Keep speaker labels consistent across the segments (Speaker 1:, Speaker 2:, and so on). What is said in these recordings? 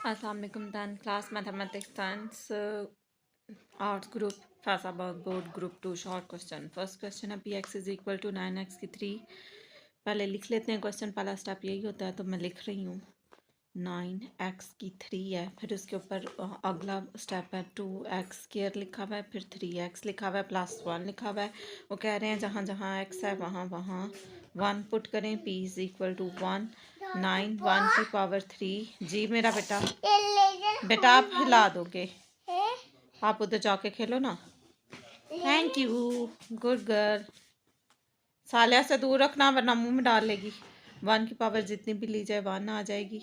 Speaker 1: अस्सलाम वालेकुम। 10th class mathematics science arts group Faizabad board group 2 short question. First question है P X is equal to 9x की 3। पहले लिख लेते हैं क्वेश्चन, पहला स्टेप यही होता है तो मैं लिख रही हूँ 9x की 3 है। फिर उसके ऊपर अगला स्टेप है 2x स्क्वायर लिखा हुआ है, फिर 3x लिखा हुआ है, प्लस 1 लिखा हुआ है। वो कह रहे हैं जहाँ जहाँ x है वहाँ वहाँ 1 पुट करें। p इज़ इक्वल टू 1 9 1 की पावर 3। जी मेरा बेटा, बेटा आप हिला दोगे, आप उधर जाके खेलो ना। Thank you, good girl. सालिया से दूर रखना वरना मुंह में डाल लेगी। 1 की पावर जितनी भी ली जाए 1 आ जाएगी,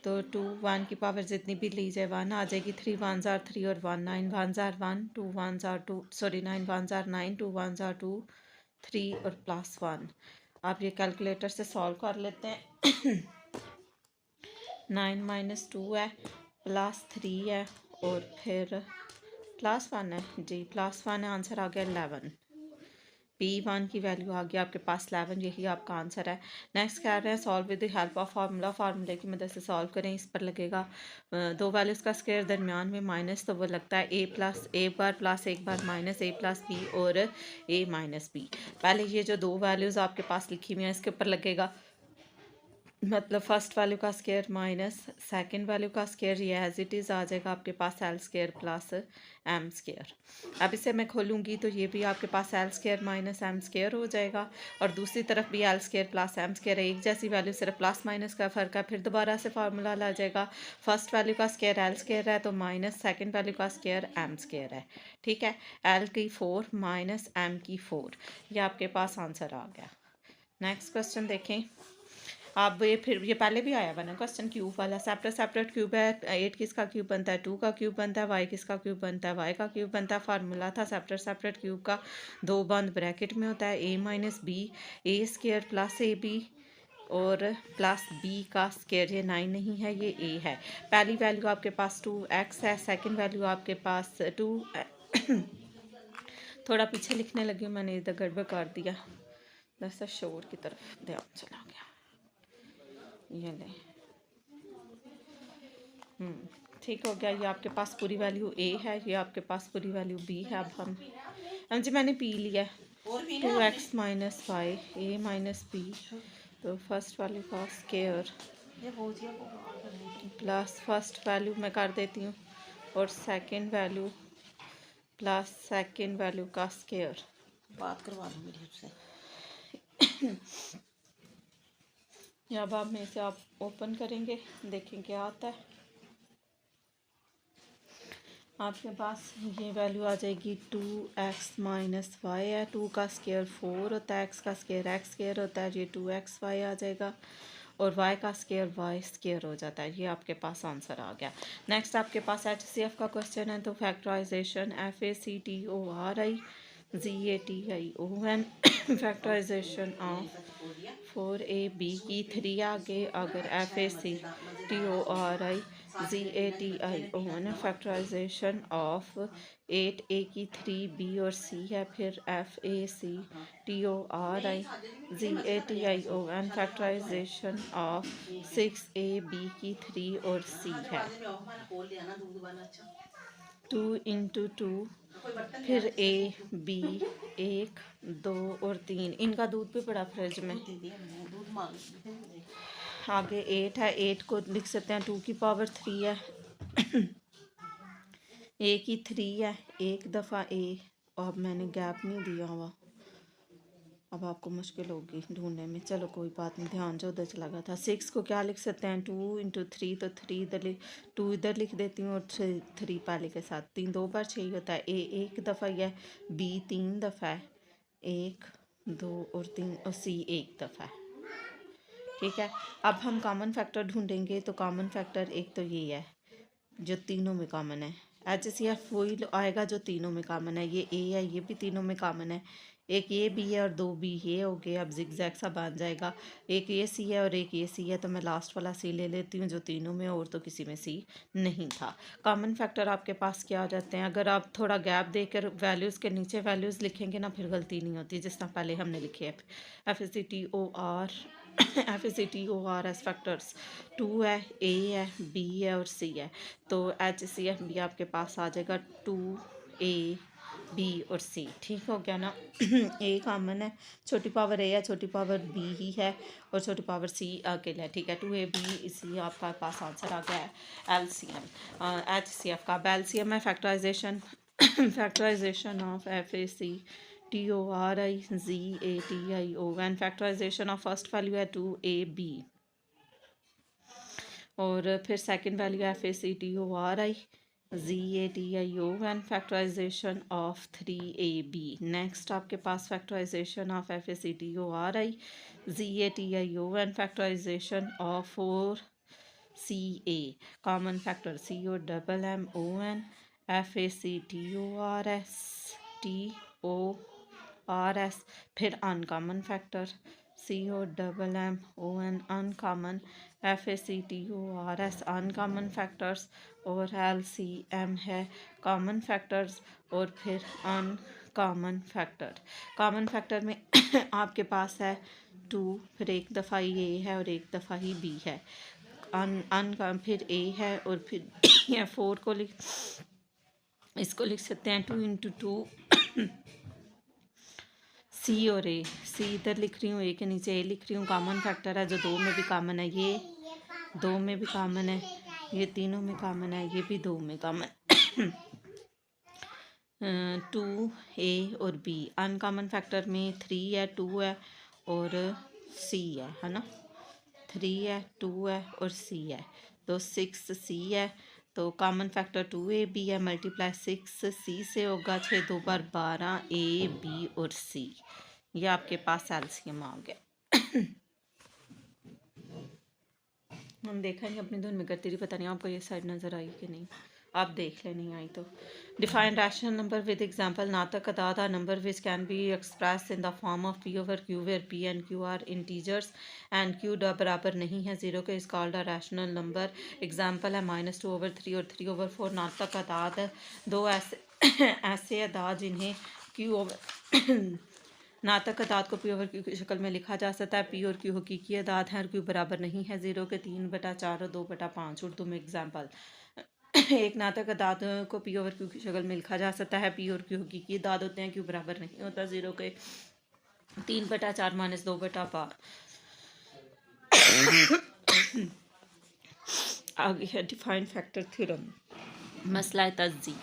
Speaker 1: तो 2 1 की पावर जितनी भी ली जाए 1 आ जाएगी। 3 1 जार 3 और 1 9 1 jar 1 2 1 jar 2 sorry 9 1 jar 9 2 1 jar 2 3 और प्लस 1। आप ये कैलकुलेटर से सॉल्व कर लेते हैं। 9 माइनस 2 है, प्लस 3 है और फिर प्लस 1 है। जी प्लस 1 है, आंसर आ गया 11। P1 की वैल्यू आ गई आपके पास 11, यही आपका आंसर है। नेक्स्ट कह रहे हैं solve with the help of formula. फार्मूले की मदद से सॉल्व करें। इस पर लगेगा दो वैल्यूज़ का स्क्वायर, दरमियान में माइनस, तो वो लगता है एक बार प्लस एक बार माइनस a प्लस बी और a माइनस बी। पहले ये जो दो वैल्यूज़ आपके पास लिखी हुई हैं इसके ऊपर लगेगा, मतलब फर्स्ट वैल्यू का स्क्वायर माइनस सेकंड वैल्यू का स्क्वायर, ये एज इट इज़ आ जाएगा आपके पास L square plus M square. अब इसे मैं खोलूँगी तो ये भी आपके पास L square minus M square हो जाएगा, और दूसरी तरफ भी L square plus M square है। एक जैसी वैल्यू, सिर्फ प्लस माइनस का फ़र्क है। फिर दोबारा से फार्मूला ला जाएगा, फर्स्ट वैल्यू का स्क्वायर एल स्क्वायर है तो माइनस सेकेंड वैल्यू का स्क्वायर एम स्क्वायर है। ठीक है, एल की 4 माइनस एम की 4, ये आपके पास आंसर आ गया। नेक्स्ट क्वेश्चन देखें। अब ये फिर ये पहले भी आया हुआ ना क्वेश्चन, क्यूब वाला। सेपरेट सेपरेट क्यूब है, 8 किसका क्यूब बनता है, 2 का क्यूब बनता है, वाई किसका क्यूब बनता है, वाई का क्यूब बनता है। फार्मूला था सेपरेट सेपरेट क्यूब का, दो बंद ब्रैकेट में होता है, a minus B A square plus A B और प्लस बी का स्क्वायर। ये 9 नहीं है, ये a है। पहली वैल्यू आपके पास 2x है, सेकेंड वैल्यू आपके पास 2 थोड़ा पीछे लिखने लगी हूँ मैंने, इधर गड़बड़ कर दिया, दरअसल शोर की तरफ ध्यान चला गया। ये ले, ठीक हो गया। ये आपके पास पूरी वैल्यू a है, ये आपके पास पूरी वैल्यू b है। अब हम जी मैंने p लिया 2x minus Y a minus b, तो फर्स्ट वैल्यू का स्क्वायर प्लस फर्स्ट वैल्यू मैं कर देती हूँ, और second value plus second value का स्क्वायर।
Speaker 2: बात करवा दो मेरी उससे।
Speaker 1: अब आप में से आप ओपन करेंगे, देखें क्या आता है। आपके पास ये वैल्यू आ जाएगी 2x माइनस वाई है, 2 का स्क्वायर 4 होता है, x का स्क्वायर x स्क्वायर होता है, ये 2xy आ जाएगा, और y का स्क्वायर y स्क्वायर हो जाता है। ये आपके पास आंसर आ गया। नेक्स्ट आपके पास HCF का क्वेश्चन है, तो factorization FACTORI GATION factorization of 4AB की 3 आगे अगर FACTORI GATION factorization of 8A की 3B और C है, फिर FACTORI GATION factorization of 6AB की 3 और C है। 2 इंटू 2 फिर A B 1 2 और 3, इनका दूध भी पड़ा फ्रिज में। आगे 8 है, 8 को लिख सकते हैं 2 की पावर 3 है। A की 3 है, एक दफ़ा A, अब मैंने गैप नहीं दिया हुआ, अब आपको मुश्किल होगी ढूंढने में। चलो कोई बात नहीं, ध्यान जो उधर चला गया था। 6 को क्या लिख सकते हैं, 2 इंटू 3, तो 3 इधर 2 इधर लिख देती हूँ, और 3 पहले के साथ। 3 2 बार 6 होता है। A एक दफ़ा ही है, B 3 दफ़ा है, 1 2 और 3, और C एक दफ़ा है। ठीक है, अब हम कॉमन फैक्टर ढूंढेंगे, तो कॉमन फैक्टर एक तो ये है जो तीनों में कॉमन है। HCF वही आएगा जो तीनों में कॉमन है। ये A है, ये भी तीनों में कॉमन है। एक ये B है और 2 B ये हो गए, अब जिगजैग सा बन जाएगा। एक ये C है और एक ये C है, तो मैं लास्ट वाला C ले लेती हूँ जो तीनों में, और तो किसी में C नहीं था। कॉमन फैक्टर आपके पास क्या आ जाते हैं, अगर आप थोड़ा गैप देकर वैल्यूज़ के नीचे वैल्यूज़ लिखेंगे ना, फिर गलती नहीं होती, जिस तरह पहले हमने लिखे है FACTOR F A C T O R S factors 2 है, ए है, बी है और सी है। तो एच सी एफ बी आपके पास आ जाएगा 2 ए बी और सी। ठीक हो गया ना। ए कॉमन है, छोटी पावर ए है, छोटी पावर बी ही है और छोटी पावर सी अकेला है। ठीक है, 2 ए बी इसी आपका पास आंसर आ गया है L C M. H C F का एल सी एम है factorization factorization of F A C T O R I Z A T I O N factorization of first value है 2 A B और फिर second value F A C T O R I Z A T I O N factorization of 3 A B. Next आपके पास factorization of F A C T O R I Z A T I O N factorization of 4 C A common factor C O double M O N F A C T O R S T O R S फिर uncommon factor C O double M O N uncommon F A C T O R S uncommon factors और L C M है common factors और फिर uncommon factor. Common factor में आपके पास है 2, फिर एक दफ़ा ही ए है और एक दफ़ा ही बी है। फिर ए है और फिर या 4 को इसको लिख सकते हैं 2 इंटू 2 सी और ए। सी इधर लिख रही हूँ, ए के नीचे ए लिख रही हूँ। कॉमन फैक्टर है जो 2 में भी कॉमन है, ये 2 में भी कॉमन है, ये तीनों में कॉमन है, ये भी 2 में कॉमन 2 ए और बी। अनकॉमन फैक्टर में 3 है, 2 है और सी है ना। 3 है, 2 है और सी है तो 6 सी है। तो कॉमन फैक्टर 2 ए बी है, मल्टीप्लाई 6 सी से होगा, 6 2 बार 12 ए बी और सी। ये आपके पास एलसीएम आ गया। हम देखा नहीं अपनी धुन में करती रही, पता नहीं आपको ये साइड नज़र आई कि नहीं, आप देख ले नहीं आई तो। Define rational number with example नातक अदाद are number which can be express in the form of P over Q where P and Q are integers and Q बराबर नहीं है 0 के is called a rational number. Example है -2/3 और 3/4। नातक अदाद दो ऐसे अदाद जिन्हें क्यू ओवर नातक अदाद को पी ओवर क्यू की शक्ल में लिखा जा सकता है। पी और क्यू हकीकी अदाद है और क्यू बराबर नहीं है 0 के 3/4 और 2/5। उर्दू में एग्जांपल एक नातक अदाद को पी ओवर क्यू की शक्ल में लिखा जा सकता है। पी और क्यू हकीकी अदाद होते हैं, क्यू बराबर नहीं होता 0 के 3/4 - 2/5। आगे है डिफाइन फैक्टर थ्योरम। मसला तज्जी।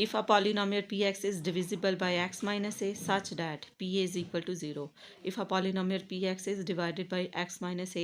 Speaker 1: If a polynomial px is divisible by x minus a such that pa is equal to 0. If a polynomial px is divided by x minus a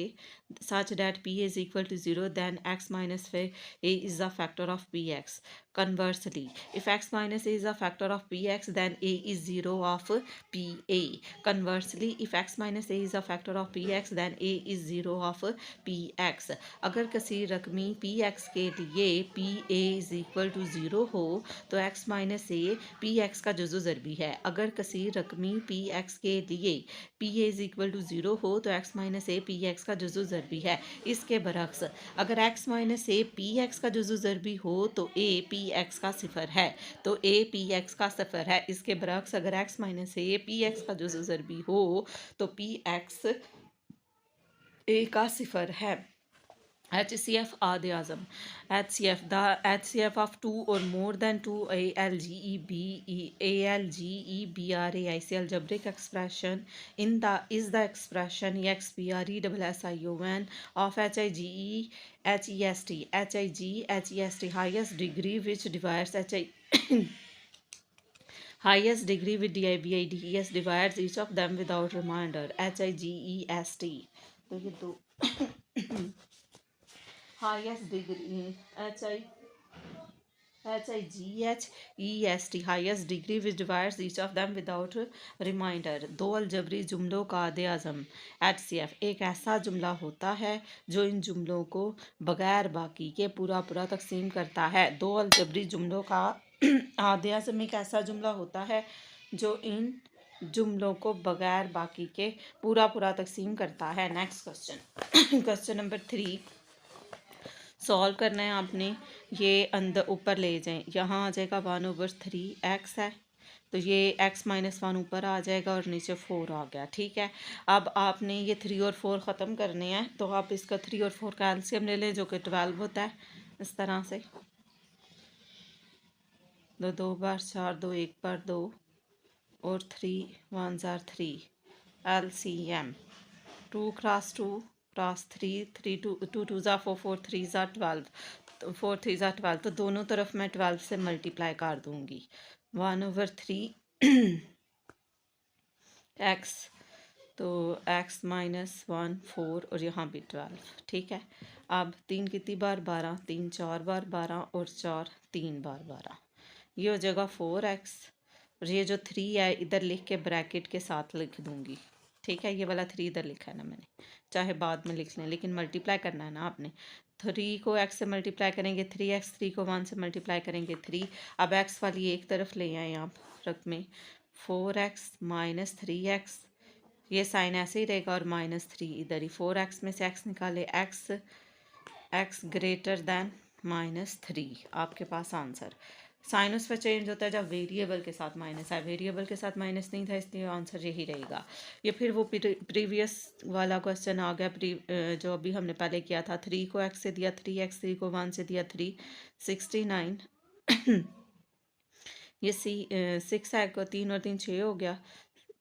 Speaker 1: such that pa is equal to 0, then x minus a is a factor of px. Conversely, if x minus a is a factor of px, then a is 0 of pa. Conversely, if x minus a is a factor of px, then a is 0 of px. अगर किसी रकमी px के लिए pa is equal to 0 हो तो x minus A P X का जुज़ु ज़रबी है। अगर किसी रकमी पी एक्स के लिए P A is equal to 0 हो तो x minus A P X का जुज़ु ज़रबी है। इसके बरक्स अगर x minus A P X का जुज़ु ज़रबी हो तो a पी एक्स का सिफर है, तो a पी एक्स का सिफर है। इसके बरक्स अगर x minus A P X का जुज़ु ज़रबी हो तो पी एक्स a का सिफर है। HCF आदे आज़म HCF the HCF of 2 or more than 2 ALGEBRAIC algebraic expression is the expression EXPRESSION of HIGHEST highest degree which divides highest degree with DIVIDES divides each of them without remainder HIGEST। तो ये दो highest degree HIGHEST highest degree which divides each of them without remainder। दो अलजबरी जुमलों का आदे आज़म HCF एक ऐसा जुमला होता है जो इन जुमलों को बगैर बाकी के पूरा पूरा तकसीम करता है। दो अलजबरी जुमलों का आदे आज़म एक ऐसा जुमला होता है जो इन जुमलों को बगैर बाकी के पूरा पूरा तकसीम करता है। Next question question number 3 solve करना है आपने। ये अंदर ऊपर ले जाएं, यहाँ आ जाएगा 1/3 x है तो ये x -1 ऊपर आ जाएगा और नीचे 4 आ गया। ठीक है, अब आपने ये 3 और 4 ख़त्म करने हैं, तो आप इसका 3 और 4 का एलसीएम ले लें जो कि 12 होता है। इस तरह से 2 2 बार 4, 2 1 बार 2 और 3 1 जार 3 एलसीएम 2 क्रॉस 2 क्रॉस 3 3 2 2 2 ज़ा 4 4 3 ज़ा 12 तो 4 3 ज़ा 12 तो दोनों तरफ मैं 12 से मल्टीप्लाई कर दूंगी 1/3 x तो x -1 4 और यहाँ भी 12। ठीक है, अब 3 कितनी बार 12 3 4 बार 12 और 4 3 बार 12 ये हो जाएगा 4x और ये जो 3 है इधर लिख के ब्रैकेट के साथ लिख दूंगी। ठीक है, ये वाला 3 इधर लिखा है ना मैंने, चाहे बाद में लिख लें लेकिन मल्टीप्लाई करना है ना आपने। 3 को x से मल्टीप्लाई करेंगे 3x, 3 को 1 से मल्टीप्लाई करेंगे 3। अब x वाली एक तरफ ले आए आप रक में 4x -3x, ये साइन ऐसे ही रहेगा और -3 इधर ही 4x में से x निकाले x ग्रेटर दैन -3 आपके पास आंसर। साइन उस पर चेंज होता है जब वेरिएबल के साथ माइनस है, वेरिएबल के साथ माइनस नहीं था इसलिए आंसर यही रहेगा। ये फिर वो प्रीवियस वाला क्वेश्चन आ गया जो अभी हमने पहले किया था। 3 को x से दिया 3x, 3 को 1 से दिया 3 69 ये 6 है को 3 और 3 6 हो गया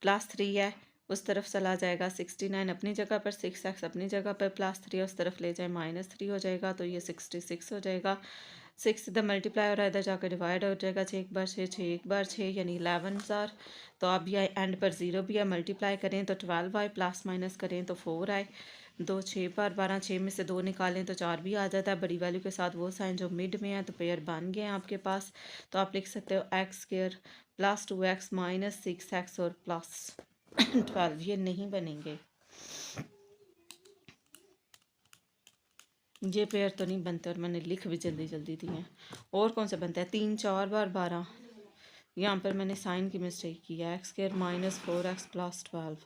Speaker 1: +3 है उस तरफ चला जाएगा 69 अपनी जगह पर 6x अपनी जगह पर +3 उस तरफ ले जाए -3 हो जाएगा तो ये 66 हो जाएगा। 6 इधर मल्टीप्लाई हो रहा है इधर जाकर डिवाइड हो जाएगा 6 1 बार 6 6 1 बार 6 यानी 11 जार। तो अब ये एंड पर 0 भी है, मल्टीप्लाई करें तो 12 आए प्लस माइनस करें तो 4 आए 2 6 बार 12 6 में से 2 निकालें तो 4 भी आ जाता है बड़ी वैल्यू के साथ वो साइन जो मिड में है तो पेयर बन गए हैं आपके पास। तो आप लिख सकते हो x² +2x -6x और +12 ये नहीं बनेंगे, ये पेयर तो नहीं बनते और मैंने लिख भी जल्दी जल्दी दिए हैं। और कौन सा बनता है 3 4 बार 12, यहाँ पर मैंने साइन की मिस्टेक की है x² -4x +12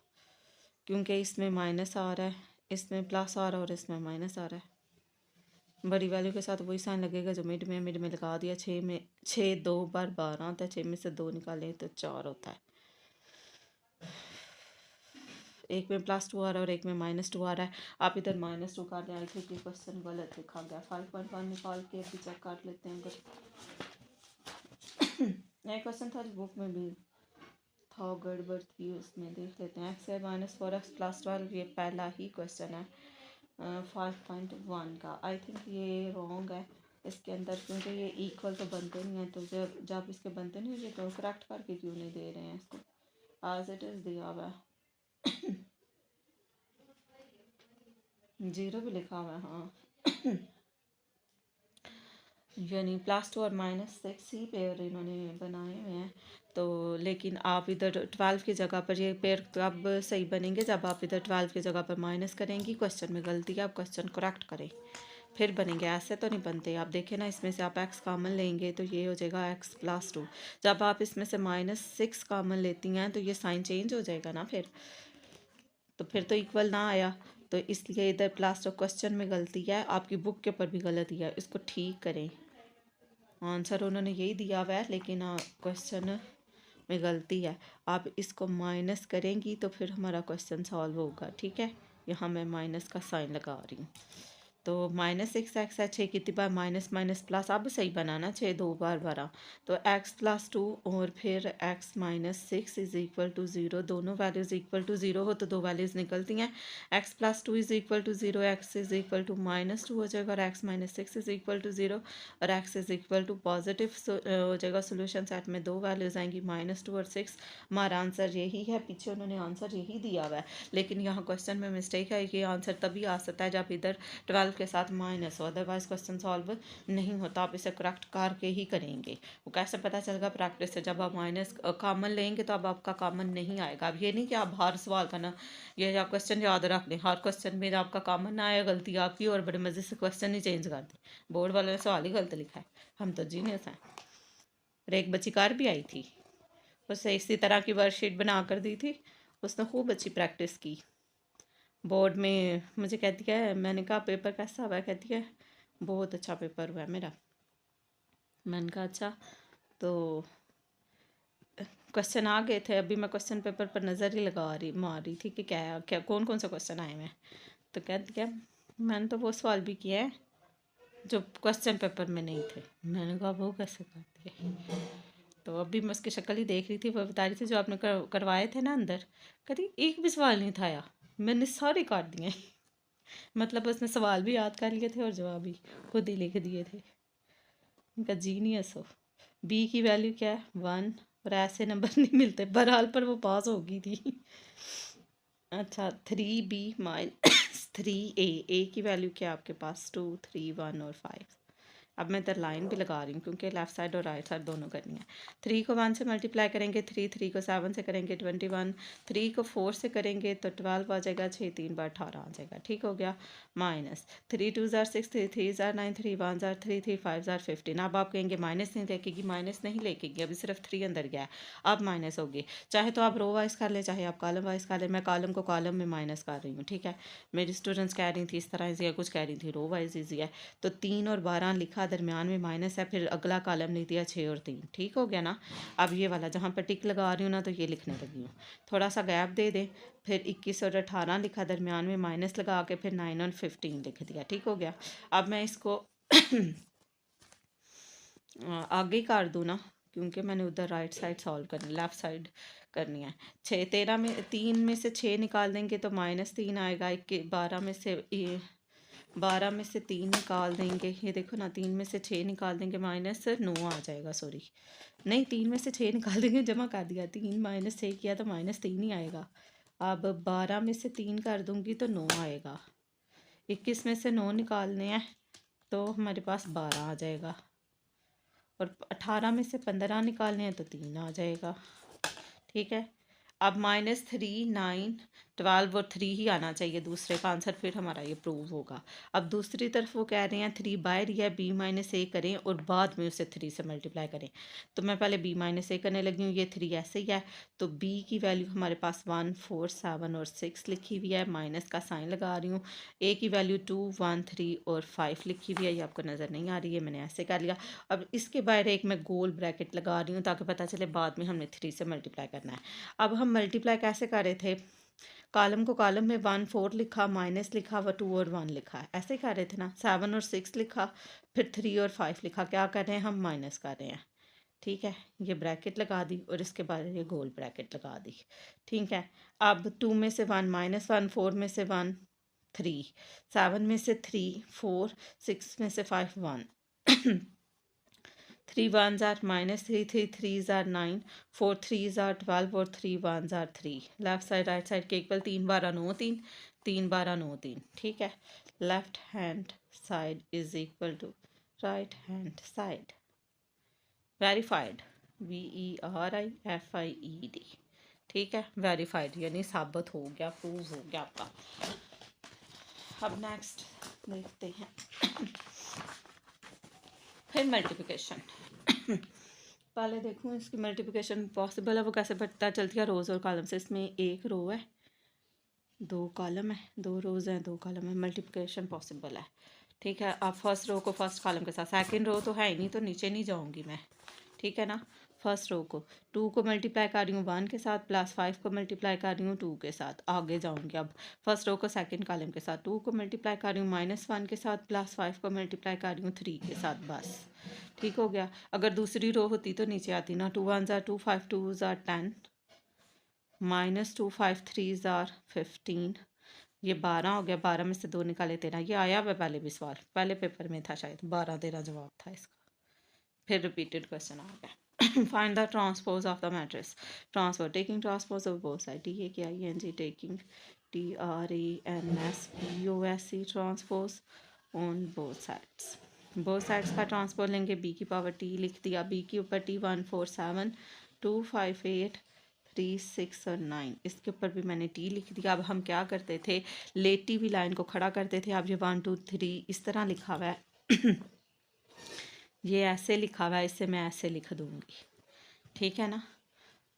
Speaker 1: क्योंकि इसमें माइनस आ रहा है इसमें प्लस आ रहा है और इसमें माइनस आ रहा है। बड़ी वैल्यू के साथ वही साइन लगेगा जो मिड में लगा दिया। 6 में 6 2 बार 12 होता है 6 में से 2 निकालें तो 4 होता है। एक में +2 आ रहा है और एक में -2 आ रहा है। आप इधर -2 कर दें। आई थिंक ये क्वेश्चन गलत लिखा गया। 5.1 निकाल के अभी चेक कर लेते हैं अगर नया क्वेश्चन था बुक में भी था गड़बड़ थी उसमें देख लेते हैं। x -4x +12 ये पहला ही क्वेश्चन है 5.1 का। आई थिंक ये रॉन्ग है इसके अंदर क्योंकि ये इक्वल तो बनते नहीं हैं, तो जब इसके बनते नहीं ये तो करेक्ट करके क्यों नहीं दे रहे हैं इसको एज इट इज़ दिया हुआ है। 0 भी लिखा हुआ है हाँ यानी +2 और -6 ही पेयर इन्होंने बनाए हुए हैं। तो लेकिन आप इधर 12 की जगह पर ये पेयर कब सही बनेंगे जब आप इधर 12 की जगह पर माइनस करेंगी। क्वेश्चन में गलती है आप क्वेश्चन करेक्ट करें फिर बनेंगे, ऐसे तो नहीं बनते। आप देखें ना इसमें से आप x कॉमन लेंगे तो ये हो जाएगा x +2। जब आप इसमें से -6 कॉमन लेती हैं तो ये साइन चेंज हो जाएगा ना फिर तो इक्वल ना आया। तो इसलिए इधर +2 क्वेश्चन में गलती है, आपकी बुक के ऊपर भी गलती है, इसको ठीक करें। आंसर उन्होंने यही दिया हुआ है लेकिन क्वेश्चन में गलती है। आप इसको माइनस करेंगी तो फिर हमारा क्वेश्चन सॉल्व होगा। ठीक है, यहाँ मैं माइनस का साइन लगा रही हूँ। तो -6x है 6 कितनी बार माइनस माइनस प्लस अब सही बनाना 6 2 बार 12 तो x +2 और फिर x -6 इज इक्वल टू 0। दोनों वैल्यूज़ इक्वल टू 0 हो तो दो वैल्यूज़ निकलती हैं। x +2 is equal to 0 x is equal to -2 हो जाएगा और x -6 इज इक्वल टू 0 और x is equal to positive हो जाएगा। सोल्यूशन सेट में दो वैल्यूज़ आएंगी -2 और 6। हमारा आंसर यही है, पीछे उन्होंने आंसर यही दिया हुआ है लेकिन यहाँ क्वेश्चन में मिस्टेक है कि आंसर तभी आ सकता है जब इधर 12 के साथ माइनस हो, अदरवाइज क्वेश्चन सॉल्व नहीं होता। आप इसे करेक्ट करके ही करेंगे। वो कैसे पता चलेगा प्रैक्टिस से, जब आप माइनस कॉमन लेंगे तो अब आपका कॉमन नहीं आएगा। अब ये नहीं कि आप हर सवाल का ना ये आप क्वेश्चन याद रख लें, हर क्वेश्चन में आपका कॉमन ना आया गलती आपकी और बड़े मज़े से क्वेश्चन ही चेंज कर दें। बोर्ड वाले ने सवाल ही गलत लिखा है, हम तो जीनियस हैं। और एक बच्ची कार भी आई थी, उससे इसी तरह की वर्कशीट बना कर दी थी, उसने खूब अच्छी प्रैक्टिस की। बोर्ड में मुझे कहती है, मैंने कहा पेपर कैसा हुआ है, कहती है बहुत अच्छा पेपर हुआ है मेरा। मैंने कहा अच्छा तो क्वेश्चन आ गए थे, अभी मैं क्वेश्चन पेपर पर नज़र ही मार रही थी कि क्या कौन कौन से क्वेश्चन आए हैं। तो कह दिया मैंने तो वो सवाल भी किए हैं जो क्वेश्चन पेपर में नहीं थे। मैंने कहा वो कैसे कर दिए। तो अभी मैं उसकी शक्ल ही देख रही थी, वो बता रही थी जो आपने करवाए थे ना अंदर, कहती एक भी सवाल नहीं था यार, मैंने सारे काट दिए। मतलब उसने सवाल भी याद कर लिए थे और जवाब भी खुद ही लिख दिए थे। उनका जीनियस हो। बी की वैल्यू क्या है 1, और ऐसे नंबर नहीं मिलते, बहरहाल पर वो पास हो गई थी। अच्छा 3B माइनस 3A की वैल्यू क्या है आपके पास 2, 3, 1 और 5। अब मैं इधर लाइन भी लगा रही हूँ क्योंकि लेफ़्ट साइड और राइट साइड दोनों करनी है। 3 को 1 से मल्टीप्लाई करेंगे 3 को 7 से करेंगे 21, 3 को 4 से करेंगे तो 12 आ जाएगा, 6 3 बार 18 आ जाएगा। ठीक हो गया। माइनस 3 2 ज़ार 6, 3 3 ज़ार 9, 3 1 ज़ार 3, 3 5 ज़ार 15। अब आप कहेंगे माइनस नहीं लेकेगी, माइनस नहीं लेकेगी, अभी सिर्फ 3 अंदर गया है, अब माइनस होगी। चाहे तो आप रो वाइज कर लें, चाहे आप कॉलम वाइज कर लें। मैं कॉलम को कॉलम में माइनस कर रही हूँ। ठीक है, मेरी स्टूडेंट्स कह रही थी इस तरह ईजी है, कुछ कह रही थी रो वाइज ईजी है। तो 3 और 12 लिखा, दरमियान में माइनस है, फिर अगला कॉलम लिख दिया 6 और 3। ठीक हो गया ना। अब ये वाला जहाँ पर टिक लगा रही हूँ ना, तो ये लिखने लगी हूँ, थोड़ा सा गैप दे दें। फिर 21 और 18 लिखा, दरमियान में माइनस लगा के फिर 9 और 15 लिख दिया। ठीक हो गया। अब मैं इसको आगे कर दूँ ना, क्योंकि मैंने उधर राइट साइड सॉल्व करनी, लेफ़्ट साइड करनी है। 6 13 में 3 में से 6 निकाल देंगे तो -3 आएगा। 12 में से 3 निकाल देंगे, ये देखो ना, 3 में से 6 निकाल देंगे -9 आ जाएगा। सॉरी नहीं, 3 में से 6 निकाल देंगे, जमा कर दिया, 3 - 6 किया तो -3 ही आएगा। अब 12 में से 3 कर दूंगी तो 9 आएगा। 21 में से 9 निकालने हैं तो हमारे पास 12 आ जाएगा, और 18 में से 15 निकालने हैं तो 3 आ जाएगा। ठीक है। अब -3, 9, 12 और 3 ही आना चाहिए दूसरे का आंसर, फिर हमारा ये प्रूव होगा। अब दूसरी तरफ वो कह रहे हैं 3 बाय या B - A करें और बाद में उसे 3 से मल्टीप्लाई करें। तो मैं पहले B - A करने लगी हूँ, ये 3 ऐसे ही है। तो B की वैल्यू हमारे पास 1, 4, 7 और 6 लिखी हुई है, माइनस का साइन लगा रही हूँ। A की वैल्यू 2, 1, 3 और 5 लिखी हुई है, ये आपको नज़र नहीं आ रही है, मैंने ऐसे कर लिया। अब इसके बाहर एक मैं गोल ब्रैकेट लगा रही हूँ ताकि पता चले बाद में हमने 3 से मल्टीप्लाई करना है। अब हम मल्टीप्लाई कैसे कर रहे थे, कॉलम को कॉलम में 1 4 लिखा, माइनस लिखा, 2 और 1 लिखा, ऐसे कर रहे थे ना। 7 और 6 लिखा, फिर 3 और 5 लिखा, क्या कर रहे हैं हम, माइनस कर रहे हैं। ठीक है, ये ब्रैकेट लगा दी और इसके बाद ये गोल ब्रैकेट लगा दी। ठीक है। अब 2 में से 1 -1, 4 में से 1 3, 7 में से 3 4, 6 में से 5 1 3 1s are -3, 3 3s are 9, 4 3s are 12 और 3 1s are 3। Left side right side के इक्वल, 3 12 9 3, 3 12 9 3। ठीक है, left hand side is equal to right hand side. Verified, VERIFIED। ठीक है, वेरीफाइड यानी साबित हो गया, प्रूव हो गया आपका। अब नेक्स्ट देखते हैं फिर मल्टीप्लिकेशन। पहले देखूँ इसकी मल्टीप्लिकेशन पॉसिबल है वो कैसे पता चलती है, रोज़ और कॉलम से। इसमें एक रो है, 2 कॉलम है, 2 रोज़ हैं, 2 कॉलम है, मल्टीप्लिकेशन पॉसिबल है। ठीक है। अब फर्स्ट रो को फर्स्ट कॉलम के साथ, सेकंड रो तो है ही नहीं तो नीचे नहीं जाऊंगी मैं। ठीक है ना। फर्स्ट रो को 2 को मल्टीप्लाई कर रही हूँ 1 के साथ, +5 को मल्टीप्लाई कर रही हूँ 2 के साथ, आगे जाऊंगी। अब फर्स्ट रो को सेकंड कॉलम के साथ 2 को मल्टीप्लाई कर रही हूँ -1 के साथ, +5 को मल्टीप्लाई कर रही हूँ 3 के साथ, बस। ठीक हो गया। अगर दूसरी रो होती तो नीचे आती ना, 2 1s are 2, 5 2s are 10, -2 5 3s are 15, ये 12 हो गया, 12 में से 2 निकाले 13। ये आया हुआ पहले भी सवाल, पहले पेपर में था शायद, 12 13 जवाब था इसका, फिर रिपीटेड क्वेश्चन आ गया। Find the transpose of the matrix. Transpose, taking transpose of both side, TAKING, taking TRANSPOSE, transpose on both sides. Both sides का ट्रांसपोज लेंगे, B की पावर T लिख दिया, B के ऊपर T 1 4 7 2 5 8 3 6 और 9, इसके ऊपर भी मैंने T लिख दिया। अब हम क्या करते थे, लेटी हुई लाइन को खड़ा करते थे। अब ये 1 2 3 इस तरह लिखा हुआ है, ये ऐसे लिखा हुआ है, इससे मैं ऐसे लिख दूंगी। ठीक है ना।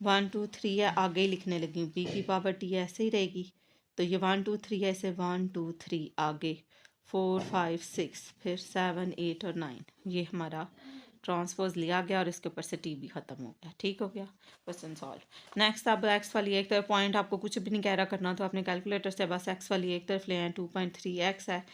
Speaker 1: 1 2 3 है, आगे ही लिखने लगी हूँ, B की पावर T ऐसे ही रहेगी, तो ये 1 2 3 है, ऐसे 1 2 3 आगे 4 5 6 फिर 7 8 और 9, ये हमारा ट्रांसपोज लिया गया और इसके ऊपर से टी भी ख़त्म हो गया। ठीक हो गया, क्वेश्चन सॉल्व। नेक्स्ट, अब एक्स वाली एक तरफ पॉइंट आपको कुछ भी नहीं कह रहा करना, तो अपने कैलकुलेटर से बस एक्स वाली एक तरफ ले आए। 2.3x है,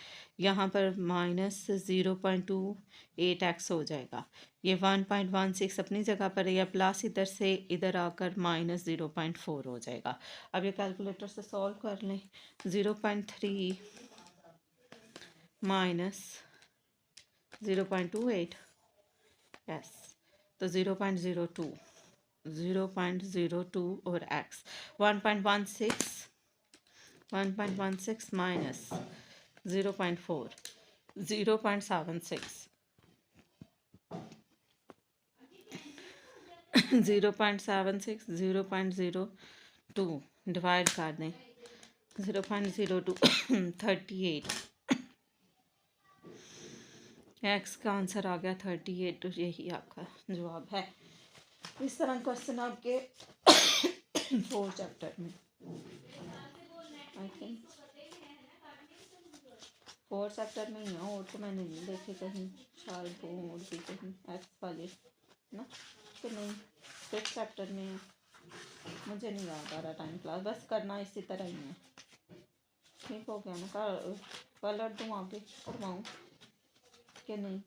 Speaker 1: यहाँ पर माइनस 0.28x हो जाएगा। ये 1.16 अपनी जगह पर है, या प्लस इधर से इधर आकर माइनस 0.4 हो जाएगा। अब ये कैलकुलेटर से सॉल्व कर लें। 0.3 माइनस 0.28, यस, तो 0.02 और x 1.16 माइनस 0.4 0.76 0.76 0.02 डिवाइड कर दें 0.02 38 एक्स का आंसर आ गया 38, तो यही आपका जवाब है। इस तरह क्वेश्चन आपके 4 चैप्टर में, आई थिंक 4 चैप्टर में ही है, और तो मैंने नहीं देखे कहीं, शायद वो और भी कहीं एक्स वाले ना, कि नहीं 5th चैप्टर में है, मुझे नहीं याद आ रहा टाइम क्लास, बस करना इसी तरह ही है। ठीक हो गया ना, कलर दूँ आगे करवाऊँ कि नहीं,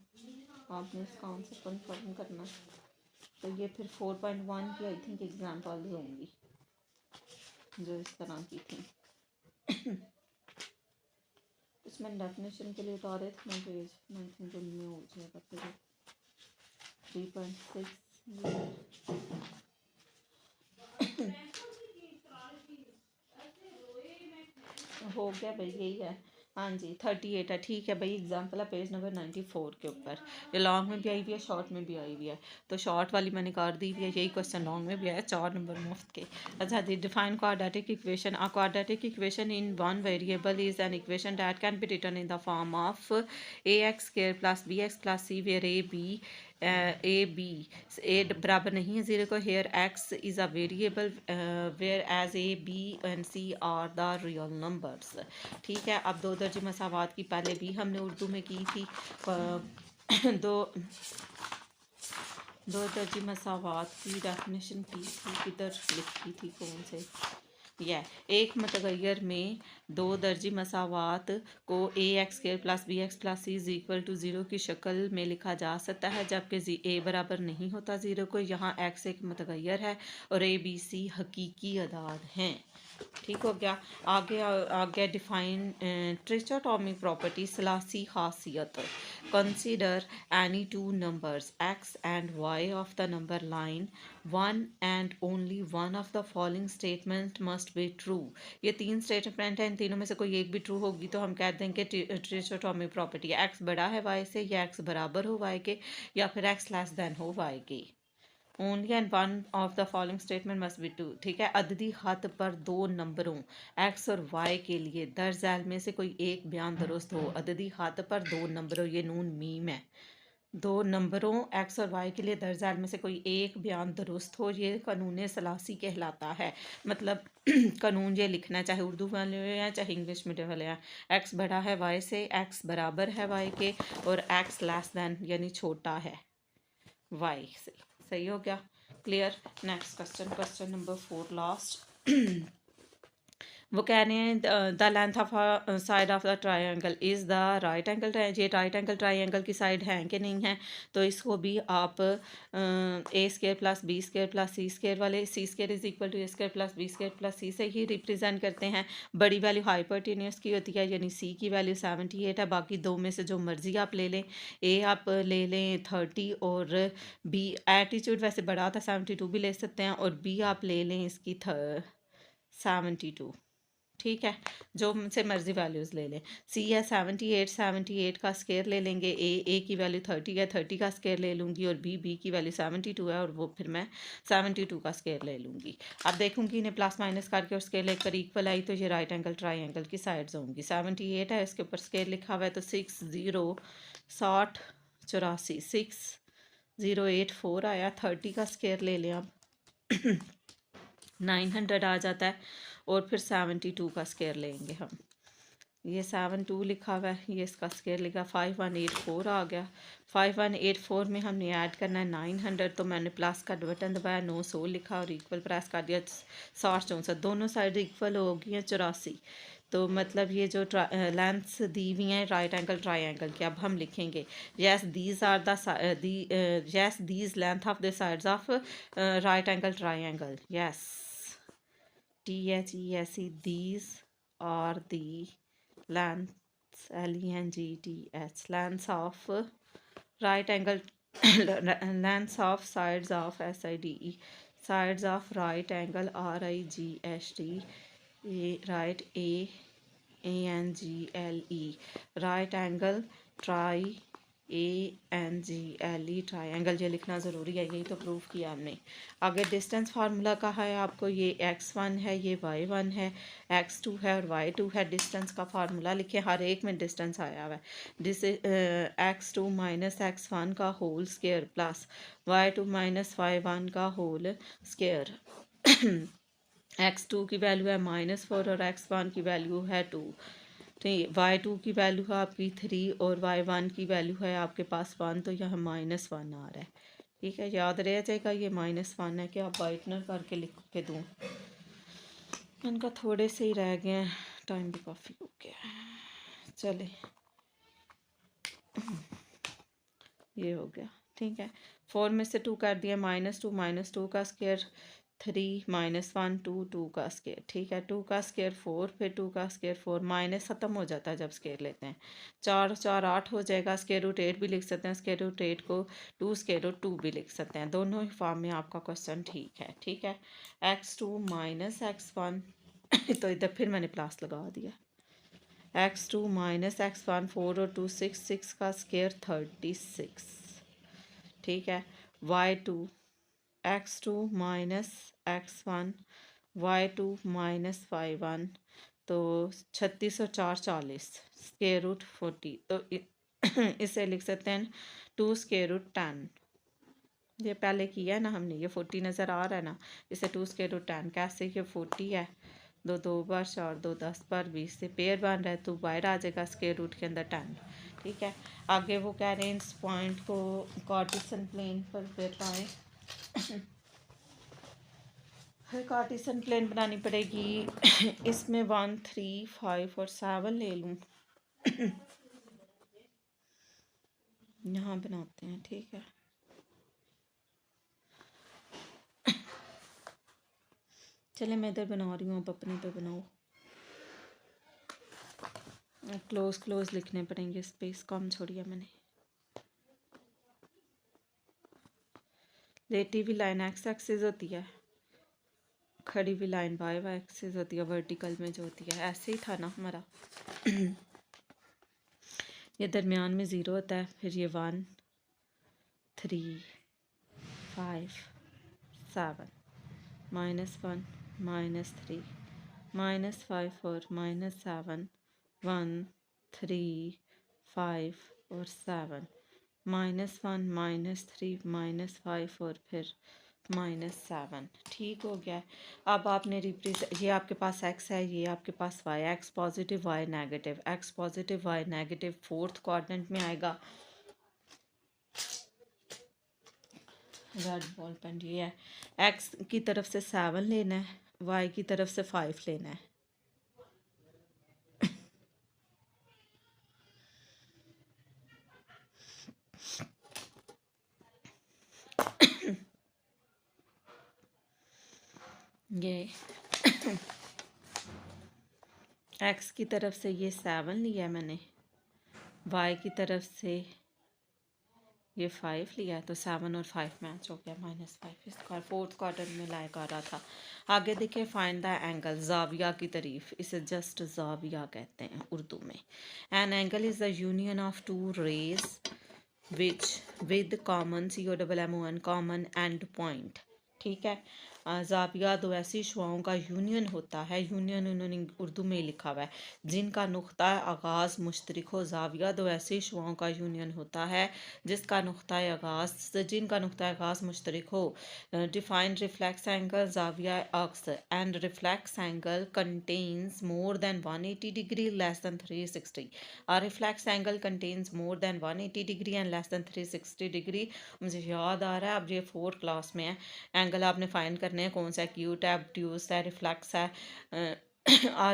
Speaker 1: आपने इसका आंसर कन्फर्म करना। तो ये फिर 4.1 की आई थिंक एग्जाम्पल्स होंगी जो इस तरह की थी। इसमें डेफिनेशन के लिए उतारे थे मैं पेज, आई थिंक उनमें हो जाएगा फिर 3.6 हो गया भाई, यही है। हाँ जी 38 है, ठीक है भाई। एग्जाम्पल है पेज नंबर 94 के ऊपर। ये लॉन्ग में भी आई हुई है, शॉर्ट में भी आई हुई है, तो शॉर्ट वाली मैंने कर दी हुई है, यही क्वेश्चन लॉन्ग में भी आया 4 नंबर मुफ्त के। अच्छा जी, define quadratic equation. A quadratic equation in one variable is an equation that can be written in the form of ax² + bx + c where A बराबर नहीं है 0 को। Here x is a variable whereas a b and c are the real numbers. ठीक है, अब 2 दर्जे मसावात की पहले भी हमने उर्दू में की थी। दो दर्जे मसावात की डेफिनेशन की थी, किधर लिखी थी, कौन से, एक मुतगय्यर में 2 दर्जी मसावात को ax² + bx + c = 0 की शक्ल में लिखा जा सकता है, जबकि a बराबर नहीं होता 0 को। यहाँ x एक मुतगय्यर है और a b c हकीकी अदाद हैं। ठीक हो गया। आगे डिफाइन ट्रिचोटोमिक प्रॉपर्टी सलासी खासियत। Consider any 2 numbers x and y of the number line, one and only one of the following statement must be true। ये 3 स्टेटमेंट हैं, इन तीनों में से कोई एक भी ट्रू होगी तो हम कह देंगे ट्रिचोटोमिक प्रॉपर्टी है। x बड़ा है y से, या x बराबर हो y के, या फिर x लेस देन हो y के। Only and one of the following statement must be true. ठीक है, अददी खत पर 2 नंबरों x और y के लिए दर्ज झैल में से कोई एक बयान दुरुस्त हो। अददी खत पर 2 नंबरों, ये नून मीम है, 2 नंबरों x और y के लिए दर्ज झैल में से कोई एक बयान दुरुस्त हो, ये कानून सलासी कहलाता है। मतलब कानून ये लिखना है, चाहे उर्दू वाले हैं चाहे इंग्लिश मीडियम वाले हैं, x बड़ा है y से, x बराबर है y के, और x लेस दैन यानी छोटा है y से। सही हो गया, clear. Next question number 4 last. वो कह रहे हैं the length of side of the triangle is the right angle triangle. ये राइट एंगल ट्रायंगल की साइड है कि नहीं है, तो इसको भी आप a² + b² + c² वाले c² is equal to a² + b² + c से ही रिप्रेजेंट करते हैं। बड़ी वैल्यू हाइपोटेन्यूस की होती है, यानी c की वैल्यू 78 है। बाकी 2 में से जो मर्जी आप ले लें, a आप ले लें 30 और b एटीट्यूड वैसे बड़ा था 72 भी ले सकते हैं, और b आप ले लें इसकी 72। ठीक है, जो से मर्जी वैल्यूज़ ले लें। सी है 78 का स्केयर ले लेंगे, ए की वैल्यू 30 है, 30 का स्केयर ले लूँगी, और बी की वैल्यू 72 है, और वो फिर मैं 72 का स्केयर ले लूँगी। अब देखूँगी इन्हें प्लस माइनस करके और स्केयर लेकर इक्वल आई, तो ये राइट एंगल ट्राइंगल की साइड्स होंगी। 78 है, इसके ऊपर स्केयर लिखा हुआ है, तो 6084 आया। 30 का स्केयर ले लें अब 900 आ जाता है, और फिर 72 का स्केयर लेंगे हम, ये 72 लिखा हुआ है, ये इसका स्क्वायर लिखा 5184 आ गया। 5184 में हमने ऐड करना है 900, तो मैंने प्लस का बटन दबाया, 900 लिखा और इक्वल प्रेस कर दिया। 60 64 दोनों साइड इक्वल हो गई हैं 84। तो मतलब ये जो लेंथ्स दी हुई हैं राइट एंगल ट्राइंगल की, अब हम लिखेंगे yes these are the yes these length of the sides of right angle triangle. Yes THESE these are the lengths LENGTH lengths of right angle lengths of sides of SIDE sides of right angle RIGHT right ANGLE right angle ANGLE triangle, ये लिखना ज़रूरी है, यही तो proof किया हमने। आगे distance formula कहा है आपको, ये x1 है, ये y1 है, x2 है और y2 है। डिस्टेंस का फार्मूला लिखे, हर एक में डिस्टेंस आया हुआ है। x2 माइनस x1 का whole square plus y2 minus y1 का होल स्क्वायर। x2 की वैल्यू है -4 और x1 की वैल्यू है 2। ठीक, y2 की वैल्यू है आपकी 3 और y1 की वैल्यू है आपके पास 1, तो यहाँ -1 आ रहा है। ठीक है, याद रह जाएगा ये -1 है। कि आप वाइटनर करके लिख के दूँ, इनका थोड़े से ही रह गए हैं, टाइम भी काफ़ी हो गया है। चले, ये हो गया। ठीक है, 4 में से 2 कर दिया, -2 का स्क्वायर 3 -1 2 का स्क्वायर। ठीक है, 2 का स्क्वायर 4, फिर 2 का स्क्वायर 4, माइनस ख़त्म हो जाता है जब स्क्वायर लेते हैं। 4 4 8 हो जाएगा। स्क्वायर रूट 8 भी लिख सकते हैं, स्क्वायर रूट 8 को 2 स्क्वायर रूट 2 भी लिख सकते हैं। दोनों ही फॉर्म में आपका क्वेश्चन ठीक है। ठीक है, x2 माइनस x1 तो इधर फिर मैंने प्लस लगा दिया। x2 माइनस x1 4 और 2 6, 6 का स्क्वायर 36। ठीक है, y2 x2 minus x1 y2 minus y1, तो 36 और 4 40, स्क्वायर रूट 40। तो इसे लिख सकते हैं 2 स्क्वायर रूट 10। ये पहले किया है ना हमने, ये 40 नज़र आ रहा है ना, इसे 2 स्क्वायर रूट 10 कैसे, ये 40 है, 2 2 बार 4 2 10 बार 20 से पेयर बन रहा है, तो बाहर आ जाएगा स्क्वायर रूट के अंदर 10। ठीक है, आगे वो कह रहे हैं इस पॉइंट को कार्टेशियन प्लेन पर बताएं। फिर कार्टेशियन प्लेन बनानी पड़ेगी। इसमें 1 3 5 और 7 ले लूँ, यहाँ बनाते हैं। ठीक है, चले मैं इधर बना रही हूँ, आप अपने पे बनाओ। क्लोज क्लोज लिखने पड़ेंगे, स्पेस कम छोड़िए मैंने। लेटी हुई लाइन एक्स एक्सिस होती है, खड़ी हुई लाइन वाई वाई एक्सिस होती है, वर्टिकल में जो होती है। ऐसे ही था ना हमारा। ये दरमियान में 0 होता है, फिर ये 1 3 5 7 -1 -3 -5 और -7 1 3 5 और 7 -1 -3 -5 और फिर -7। ठीक हो गया। अब आपने ये आपके पास x है, ये आपके पास y, x positive y negative, x positive y negative fourth quadrant में आएगा। रेड बॉल पेन ये है, x की तरफ से 7 लेना है, y की तरफ से 5 लेना है। ये x की तरफ से ये 7 लिया मैंने, y की तरफ से ये 5 लिया, तो 7 और 5 मैच हो गया, -5 इसका फोर्थ क्वार्टर में लायक आ रहा था। आगे देखिए, फाइंड द एंगल, जाविया की तारीफ, इसे जस्ट जाविया कहते हैं उर्दू में। An angle is the union of two rays which with common COMMON common end point. ठीक है, जाविया दो ऐसी शुआओं का यूनियन होता है, यूनियन उन्होंने उर्दू में ही लिखा हुआ है, जिनका नुक्ता आगाज़ मुश्तरक हो। जाविया दो ऐसी शुआओं का यूनियन होता है जिनका नुक्ता आगाज़ मुश्तरक हो। डिफाइन रिफ्लेक्स एंगल जाविया अक्स and reflex angle contains more than 180 degree less than 360। Reflex angle contains more than 180 degree and less than 360 degree. मुझे याद आ रहा है, अब ये 4th क्लास में है। एंगल आपने फाइंड करने हैं, कौन सा एक्यूट है, ऑब्ट्यूज है, रिफ्लेक्स है।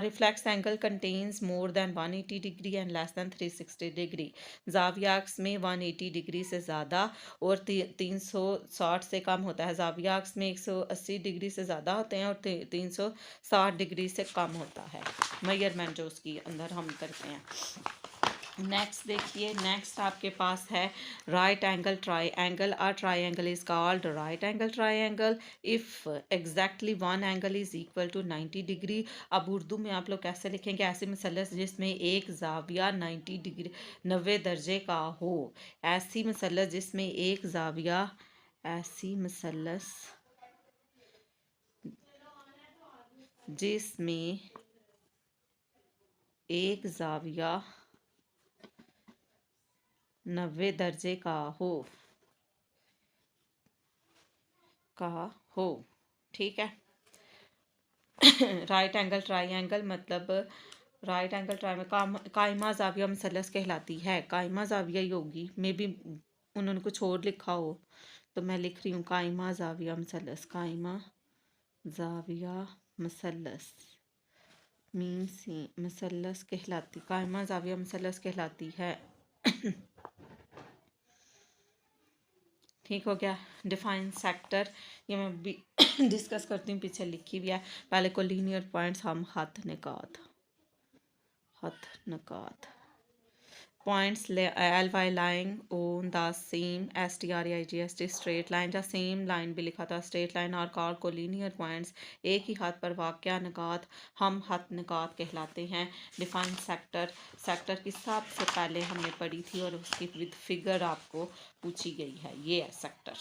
Speaker 1: Reflex angle contains more than 180 degree and less than 360 degree. जावियाक्स में 180 डिग्री से ज़्यादा और 360 से कम होता है। जावियाक्स में 180 डिग्री से ज़्यादा होते हैं और 360 डिग्री से कम होता है मेजरमेंट जो उसकी अंदर हम करते हैं। नेक्स्ट देखिए, नेक्स्ट आपके पास है right angle triangle. A triangle is called right angle triangle if exactly one angle is equal to 90 degree. अब उर्दू में आप लोग कैसे लिखेंगे? ऐसे मसलस जिसमें एक जाविया 90 डिग्री 90 दर्जे का हो। ऐसी मसलस जिसमें एक जाविया ऐसी मसलस जिसमें एक जाविया 90 दर्जे का हो। ठीक है। राइट एंगल ट्राइंगल मतलब राइट एंगल ट्राइंगल कायमा जाविया मसलस कहलाती है। कायमा जाविया ही होगी, मे बी उन्होंने कुछ और लिखा हो तो मैं लिख रही हूँ कायमा जाविया मसलस। कायमा जाविया मसलस मीन्स मसलस कहलाती, कायमा जाविया मसलस कहलाती है। ठीक हो गया। डिफाइन सेक्टर, ये मैं भी डिस्कस करती हूँ, पीछे लिखी हुई है। पहले को लीनियर पॉइंट्स हम हथ निकात points ly lying on the same straight straight line या सेम लाइन भी लिखा था स्ट्रेट लाइन और कॉल को लीनियर पॉइंट्स। एक ही हाथ पर वाक़या निकात हम हथ निकात कहलाते हैं। डिफाइन सेक्टर, सेक्टर की सबसे पहले हमने पढ़ी थी और उसकी विद फिगर आपको पूछी गई है। ये है sector.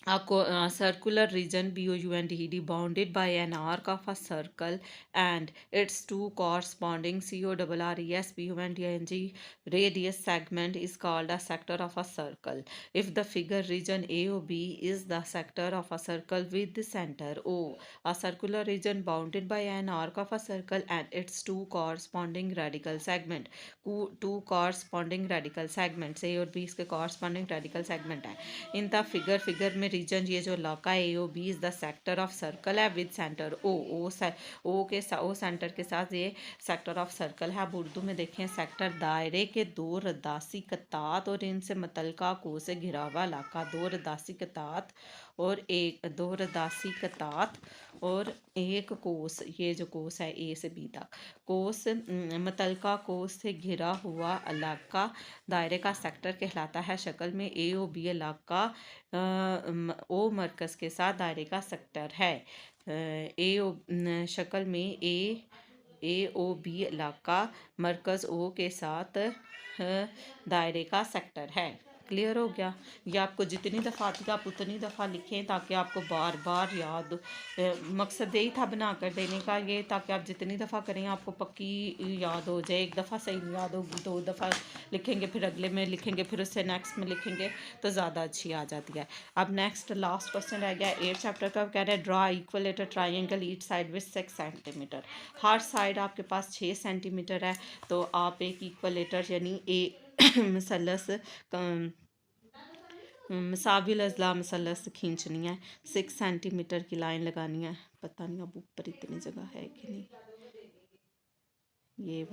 Speaker 1: A circular region BOUNDED bounded by an arc of a circle and its two corresponding CORRES BOUNDING radius segment is called a sector of a circle. If the figure region AOB is the sector of a circle with the center O, a circular region bounded by an arc of a circle and its two corresponding radical segment, two corresponding radical segments A और B इसके corresponding radical segment है। In the figure में region, ये जो इलाका है A O B is the sector of circle है with centre O centre के साथ ये सेक्टर ऑफ सर्कल है। अब उर्दू में देखें, सेक्टर दायरे के दो रद्दासी कतात और इनसे मुतलका को से घिरा हुआ इलाका। दो रद्दासी कतात और एक कोस, ये जो कोस है ए से बी तक, कोस मुतलका कोस से घिरा हुआ इलाका दायरे का सेक्टर कहलाता है। शक्ल में ए ओ बी इलाका ओ मरकज़ के साथ दायरे का सेक्टर है। शक्ल में ए ओ बी इलाका मरकज़ ओ के साथ दायरे का सेक्टर है। क्लियर हो गया? ये आपको जितनी दफ़ा आती है आप उतनी दफ़ा लिखें ताकि आपको बार बार याद, मकसद यही था बना कर देने का ये, ताकि आप जितनी दफ़ा करें आपको पक्की याद हो जाए। एक दफ़ा सही नहीं याद होगी, 2 दफ़ा लिखेंगे, फिर अगले में लिखेंगे, फिर उससे नेक्स्ट में लिखेंगे तो ज़्यादा अच्छी आ जाती है। अब नेक्स्ट लास्ट क्वेश्चन रह गया 8th चैप्टर का। कह रहा है draw equilateral triangle each side with 6 centimetre. Her side आपके पास 6 सेंटीमीटर है, तो आप एक इक्वलेटर यानी मसलस मसाविल अजला मसलस खींचनी है। 6 सेंटीमीटर की लाइन लगानी है। पता नहीं अब ऊपर इतनी जगह है कि नहीं। ये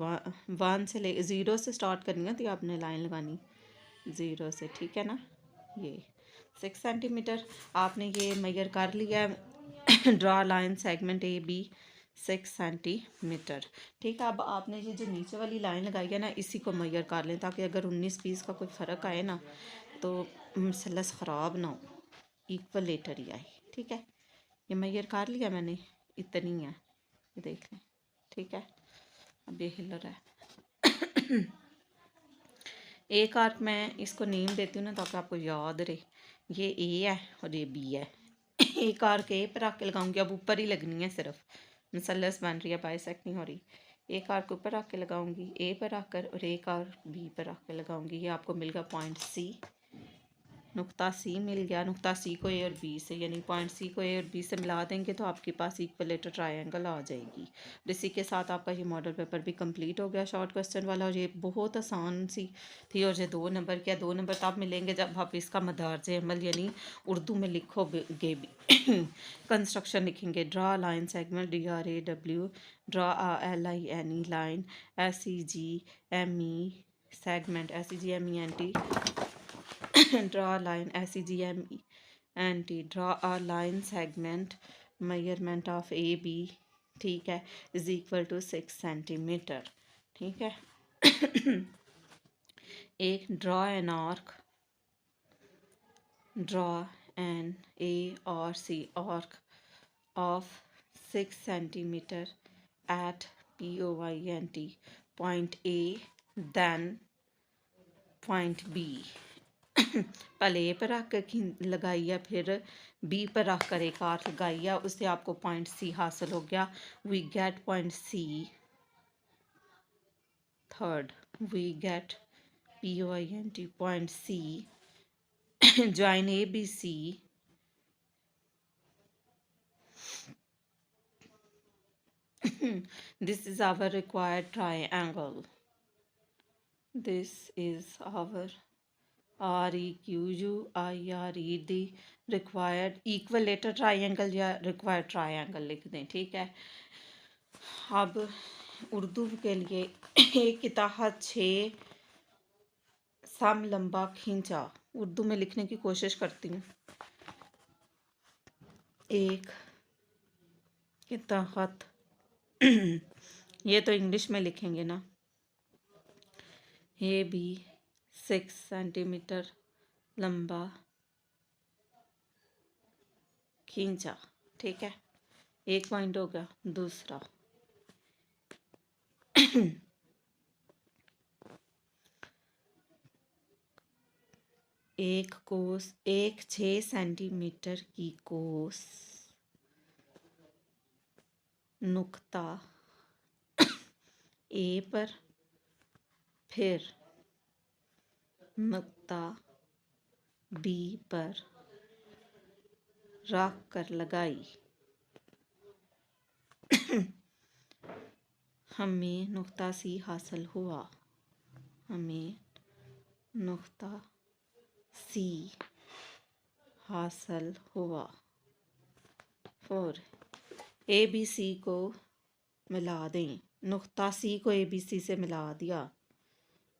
Speaker 1: 1 से ले 0 से स्टार्ट करनी है, तो आपने लाइन लगानी 0 से, ठीक है ना। ये 6 सेंटीमीटर आपने ये मेजर कर लिया। Draw line segment A B 6 centimetre. ठीक है, अब आपने ये जो नीचे वाली लाइन लगाई है ना, इसी को मेजर कर लें ताकि अगर 19-20 का कोई फ़र्क आए ना तो मसलस ख़राब ना हो, इक्वलेटर ही आए। ठीक है, ये मेजर कर लिया मैंने, इतनी है, ये देख लें। ठीक है, अब ये हिलर है। एक आर्क मैं इसको नेम देती हूँ ना ताकि आपको याद रहे। ये ए है और ये बी है। एक आर्क ए पर आके लगाऊंगी, अब ऊपर ही लगनी है सिर्फ, मसलस बन रही है, बाइसेक्ट नहीं हो रही। एक आर्क ऊपर आके लगाऊंगी ए पर आकर, और एक आर्क बी पर आके लगाऊंगी। ये आपको मिल गया पॉइंट सी, नुक्ता सी मिल गया। नुक्ता सी को ए और बी से, यानी पॉइंट सी को ए और बी से मिला देंगे तो आपके पास इक्विलेटरल ट्रायंगल आ जाएगी। इसी के साथ आपका ये मॉडल पेपर भी कंप्लीट हो गया, शॉर्ट क्वेश्चन वाला। और ये बहुत आसान सी थी, और ये 2 नंबर के 2 नंबर तब मिलेंगे जब आप इसका मदारज अमल यानी उर्दू में लिखोगे भी। कंस्ट्रक्शन लिखेंगे, draw line segment DRAW, draw LINE line, SEGME segment, SEGMENT, draw a line, SEGMENT, draw a line segment, measurement of AB, ठीक है, is equal to 6 सेंटीमीटर, ठीक है। एक draw an arc, draw an A or C arc of 6 centimeter at point A, then point B। पहले ए पर रख कर लगाई है, फिर बी पर रख कर एक आर्क लगाई है, उससे आपको पॉइंट सी हासिल हो गया। We get point C, third we get POINT point C, join ABC, this is our required triangle, this is our REQUIRE, the required equilateral triangle या required triangle लिख दें, ठीक है। अब उर्दू के लिए एक की तहत 6 सम लंबा खींचा, उर्दू में लिखने की कोशिश करती हूँ। एक के तहत ये तो इंग्लिश में लिखेंगे ना, ये भी 6 सेंटीमीटर लंबा खींचा, ठीक है, एक पॉइंट हो गया। दूसरा एक कोस, एक 6 सेंटीमीटर की कोस नुक्ता ए पर, फिर नुक्ता बी पर रख कर लगाई। हमें नुक्ता सी हासिल हुआ, हमें नुक्ता सी हासिल हुआ। 4 ABC को मिला दें, नुक्ता सी को ABC से मिला दिया,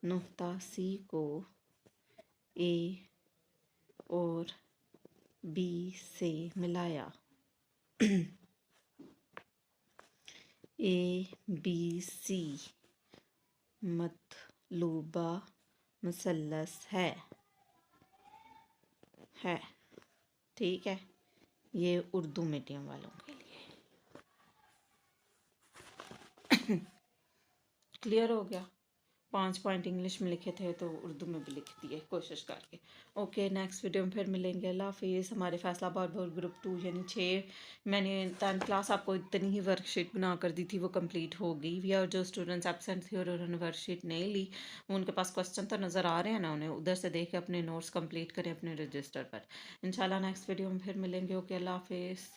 Speaker 1: नुक्ता सी को A और B से मिलाया। ABC मतलूबा मुसल्लस है, ठीक है। ये उर्दू मीडियम वालों के लिए क्लियर हो गया। 5 पॉइंट इंग्लिश में लिखे थे तो उर्दू में भी लिख दिए कोशिश करके। ओके, नेक्स्ट वीडियो में फिर मिलेंगे। अल्लाह हाफिज़। हमारे फैसलाबाद बोर्ड ग्रुप 2 यानी 6, मैंने 10th क्लास आपको इतनी ही वर्कशीट बना कर दी थी, वो कंप्लीट हो गई भी। और जो स्टूडेंट्स एब्सेंट थे और उन्होंने वर्कशीट नहीं ली, उनके पास क्वेश्चन तो नज़र आ रहे हैं ना, उन्हें उधर से देख के अपने नोट्स कंप्लीट करें अपने रजिस्टर पर। इंशाल्लाह नेक्स्ट वीडियो में फिर मिलेंगे। ओके, अल्लाह हाफिज़।